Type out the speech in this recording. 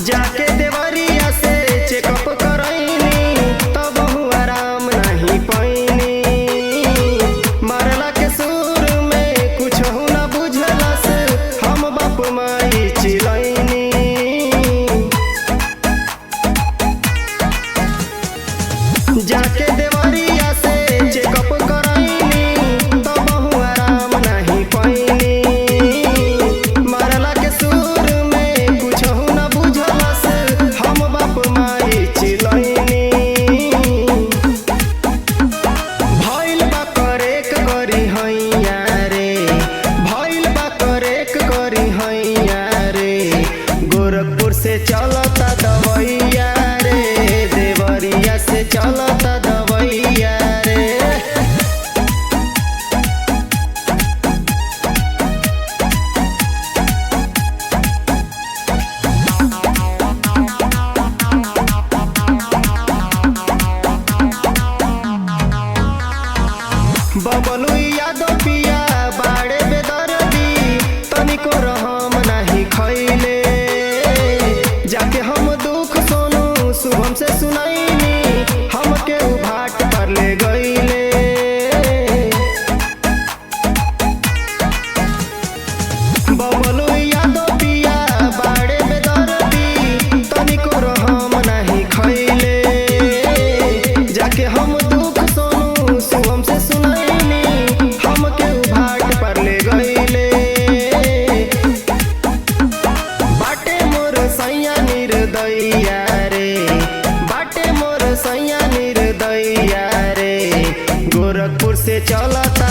जाके देवरिया से चेकअप करैनी तब आराम नहीं पैनी। मरला के सुर में कुछ न बुझलस हम बाप माई चिलैनी। जाके देवरिया से चेकअप करैनी तब आराम नहीं पैनी। मरला के सुर में कुछ न बुझलस हम बाप माई चिलैनी। भइल बा करेक करी हैया रे, भइल बा करेक करी हैया रे। गोरखपुर से चलता दवैया रे, देवरिया से चलता दवैया रे। बबलू यादव पिया बाड़े बेदर्दी तनिको रहम नहीं खैले। जाके हम दुख सोनू शुभम से सुनैनी हमके उ भाट पर ले गईले। बबलू यादव पिया बाड़े बेदर्दी तनिको रहम नहीं खैले। जाके हम दुख सोनू शुभम से सुनैनी हमके उ भाट पर ले गईले। बाटे मोर सैया निर्दया रे, बाटे मोर सैया निर्दया रे। गोरखपुर से चलता